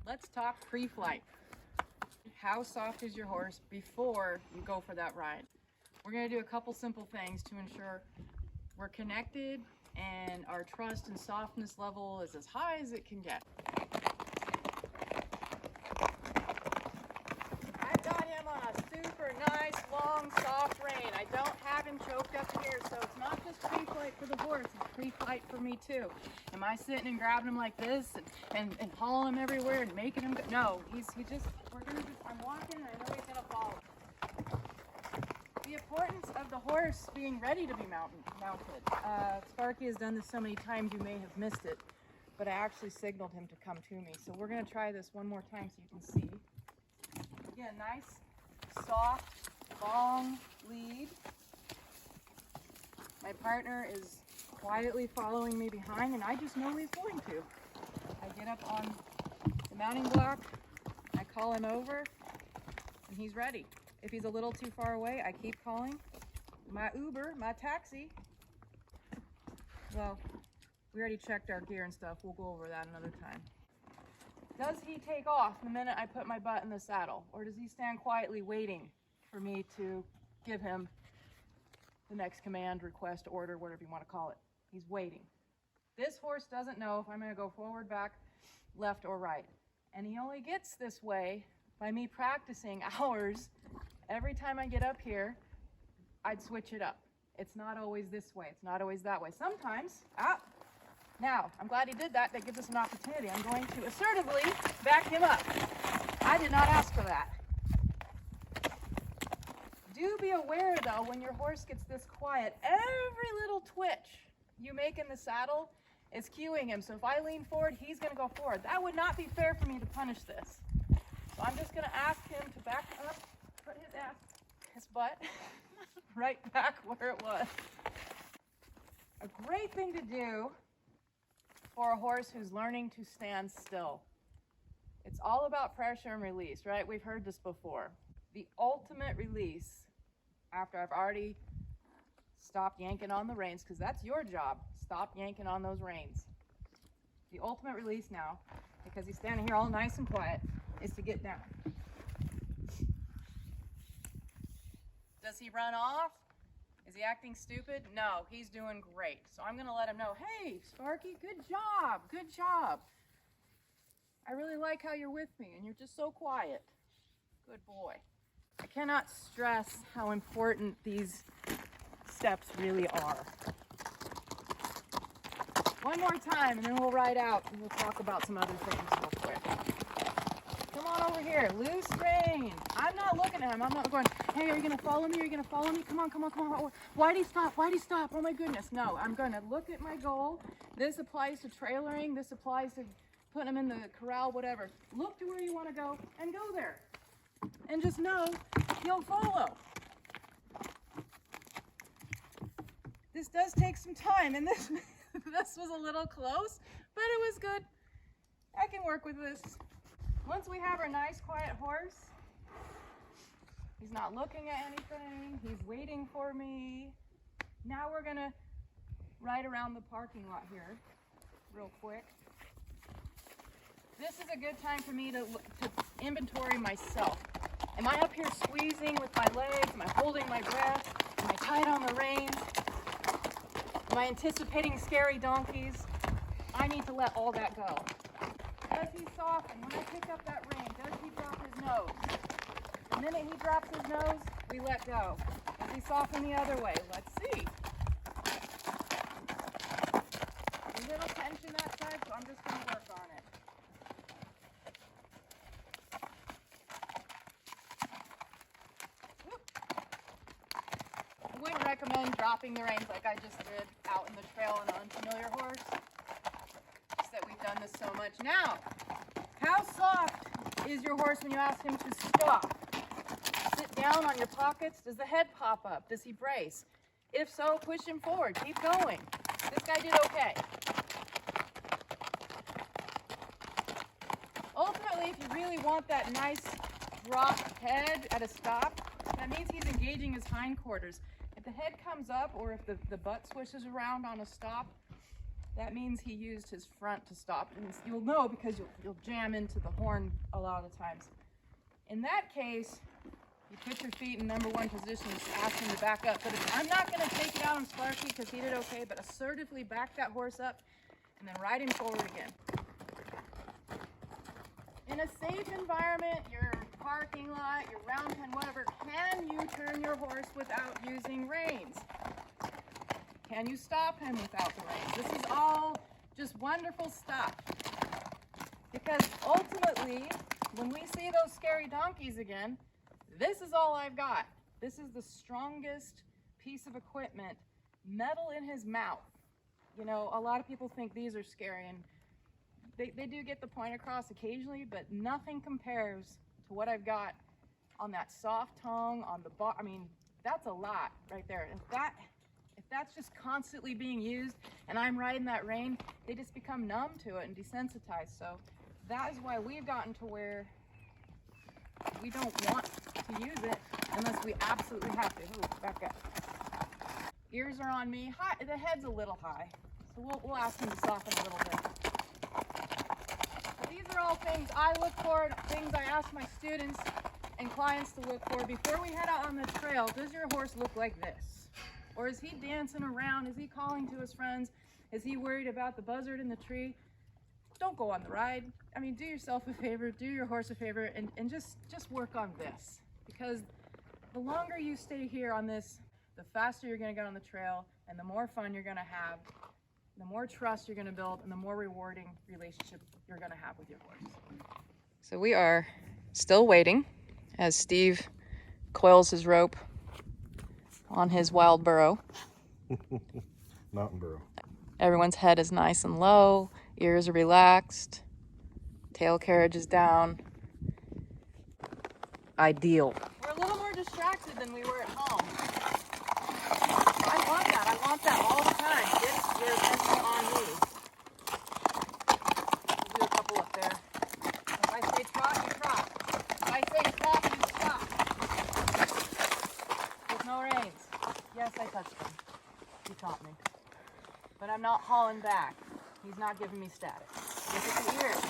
Let's talk pre-flight. How soft is your horse before you go for that ride? We're going to do a couple simple things to ensure we're connected and our trust and softness level is as high as it can get. I've got him on a super nice, long, soft rein. I don't have him choked up here, so it's not just pre-flight for the horse, it's pre-flight for me too. Am I sitting and grabbing him like this and hauling him everywhere and making him go? No, I'm walking and I know he's gonna follow. The importance of the horse being ready to be mounted. Sparky has done this so many times you may have missed it, but I actually signaled him to come to me. So we're gonna try this one more time so you can see. Again, nice, soft, long lead. My partner is quietly following me behind and I just know he's going to. I get up on the mounting block, I call him over, and he's ready. If he's a little too far away, I keep calling my Uber, my taxi. Well, we already checked our gear and stuff. We'll go over that another time. Does he take off the minute I put my butt in the saddle? Or does he stand quietly waiting for me to give him the next command, request, order, whatever you want to call it? He's waiting. This horse doesn't know if I'm going to go forward, back, left, or right. And he only gets this way by me practicing hours. Every time I get up here, I'd switch it up. It's not always this way. It's not always that way. Sometimes, now, I'm glad he did that. That gives us an opportunity. I'm going to assertively back him up. I did not ask for that. Do be aware, though, when your horse gets this quiet, every little twitch you make in the saddle is cueing him. So if I lean forward, he's going to go forward. That would not be fair for me to punish this. So I'm just going to ask him to back up, put his butt right back where it was. A great thing to do for a horse who's learning to stand still. It's all about pressure and release, right? We've heard this before. The ultimate release, after I've already stopped yanking on the reins, because that's your job, stop yanking on those reins. The ultimate release now, because he's standing here all nice and quiet, is to get down. Does he run off? Is he acting stupid? No, he's doing great. So I'm gonna let him know, hey, Sparky, good job, good job. I really like how you're with me and you're just so quiet. Good boy. I cannot stress how important these steps really are. One more time and then we'll ride out and we'll talk about some other things real quick. Come on over here, loose rein. I'm not looking at him. I'm not going, hey, are you gonna follow me? Are you gonna follow me? Come on, come on, come on. Why'd he stop? Why'd he stop? Oh my goodness. No, I'm gonna look at my goal. This applies to trailering. This applies to putting him in the corral, whatever. Look to where you wanna go and go there. And just know he'll follow. This does take some time and this was a little close, but it was good. I can work with this. Once we have our nice quiet horse, he's not looking at anything, he's waiting for me. Now we're gonna ride around the parking lot here real quick. This is a good time for me to inventory myself. Am I up here squeezing with my legs? Am I holding my breath? Am I tight on the reins? Am I anticipating scary donkeys? I need to let all that go. Does he soften? When I pick up that rein, does he drop his nose? The minute he drops his nose, we let go. Does he soften the other way? Let's see. A little tension that side, so I'm just going to work on it. I wouldn't recommend dropping the reins like I just did out in the trail on an unfamiliar horse. That we've done this so much. Now, how soft is your horse when you ask him to stop? Sit down on your pockets. Does the head pop up? Does he brace? If so, push him forward. Keep going. This guy did okay. Ultimately, if you really want that nice drop head at a stop, that means he's engaging his hindquarters. If the head comes up or if the butt swishes around on a stop, that means he used his front to stop. And you'll know because you'll jam into the horn a lot of the times. In that case, you put your feet in number one position, ask him to back up. But I'm not going to take it out on Sparky because he did okay, but assertively back that horse up and then ride him forward again. In a safe environment, your parking lot, your round pen, whatever, can you turn your horse without using reins? Can you stop him without the reins? This is all just wonderful stuff. Because ultimately, when we see those scary donkeys again, this is all I've got. This is the strongest piece of equipment, metal in his mouth. You know, a lot of people think these are scary, and they do get the point across occasionally, but nothing compares to what I've got on that soft tongue, on the bar. I mean, that's a lot right there. If that's just constantly being used and I'm riding that rein, they just become numb to it and desensitized. So that is why we've gotten to where we don't want to use it unless we absolutely have to. Ooh, back up. Ears are on me. High, the head's a little high, so we'll ask him to soften a little bit. But these are all things I look for, things I ask my students and clients to look for before we head out on the trail. Does your horse look like this? Or is he dancing around? Is he calling to his friends? Is he worried about the buzzard in the tree? Don't go on the ride. I mean, do yourself a favor, do your horse a favor, and just work on this. Because the longer you stay here on this, the faster you're gonna get on the trail, and the more fun you're gonna have, the more trust you're gonna build, and the more rewarding relationship you're gonna have with your horse. So we are still waiting as Steve coils his rope on his wild burro. Mountain burro. Everyone's head is nice and low, ears are relaxed, tail carriage is down. Ideal. We're a little more distracted than we were at home. I want that all the time. Get your attention on me. We'll do a couple up there. If I say trot, you trot. If I say stop, you stop. With no reins. Yes, I touched him. He taught me. But I'm not hauling back. He's not giving me static. Look at the ears.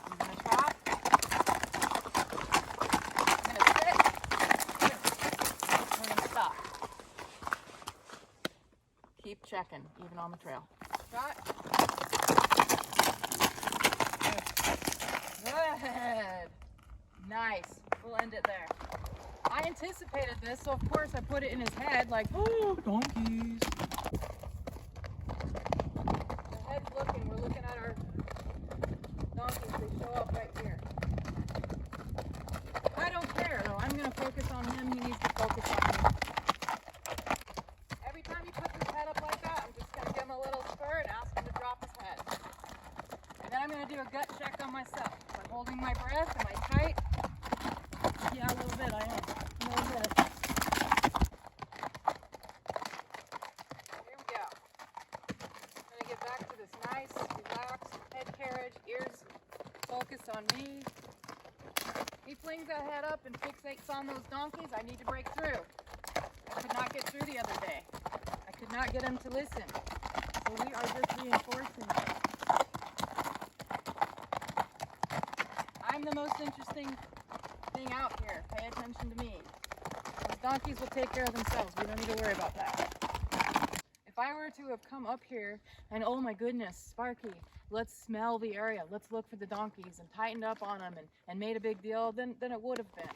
He's gonna trot. He's gonna sit. We're gonna stop. Keep checking, even on the trail. Trot. Good. Nice. We'll end it there. I anticipated this, so of course I put it in his head like, oh, donkeys. The head's looking, we're looking at our donkeys, they show up right here. I don't care though, I'm gonna focus on him, he needs to focus on me. Every time he puts his head up like that, I'm just gonna give him a little spur and ask him to drop his head. And then I'm gonna do a gut check on myself. If I'm holding my breath, am I tight? Yeah, a little bit, I am. A little bit. Here we go. I'm going to get back to this nice, relaxed head carriage, ears focused on me. He flings that head up and fixates on those donkeys. I need to break through. I could not get through the other day. I could not get him to listen. So we are just reinforcing it. I'm the most interesting thing out here. Pay attention to me. Those donkeys will take care of themselves. We don't need to worry about that. If I were to have come up here and, oh my goodness, Sparky, let's smell the area, let's look for the donkeys, and tightened up on them and made a big deal, then it would have been.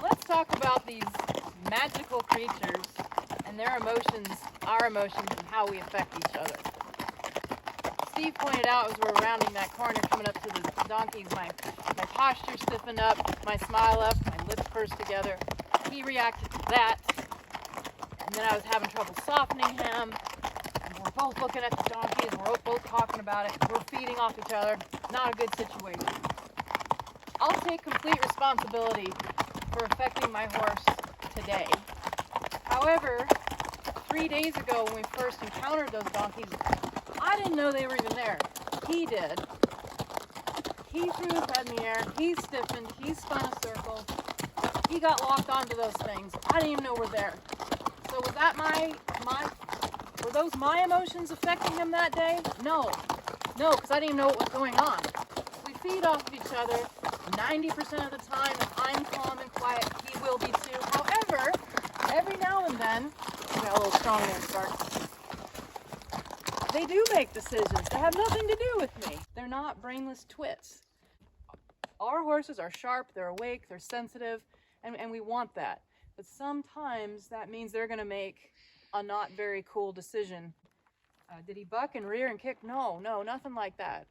Let's talk about these magical creatures and their emotions, our emotions, and how we affect each other. Steve pointed out as we're rounding that corner coming up to the donkeys, my posture stiffened up, my smile up, my lips pursed together. He reacted to that, and then I was having trouble softening him. And we're both looking at the donkeys, and we're both talking about it. We're feeding off each other. Not a good situation. I'll take complete responsibility for affecting my horse today. However, 3 days ago when we first encountered those donkeys, I didn't know they were even there. He did. He threw his head in the air. He stiffened. He spun a circle. He got locked onto those things. I didn't even know we're there. So was that Were those my emotions affecting him that day? No, because I didn't even know what was going on. We feed off of each other 90% of the time. If I'm calm and quiet, he will be too. However, every now and then, I got a little strongman start. They do make decisions that have nothing to do with me. They're not brainless twits. Our horses are sharp, they're awake, they're sensitive, and we want that. But sometimes that means they're going to make a not very cool decision. Did he buck and rear and kick? No, nothing like that.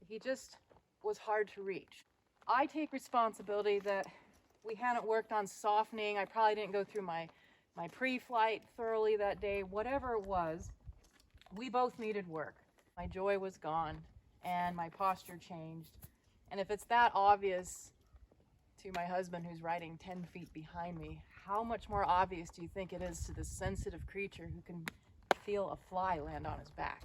He just was hard to reach. I take responsibility that we hadn't worked on softening. I probably didn't go through my pre-flight thoroughly that day. Whatever it was, we both needed work. My joy was gone and my posture changed. And if it's that obvious to my husband who's riding 10 feet behind me, how much more obvious do you think it is to this sensitive creature who can feel a fly land on his back?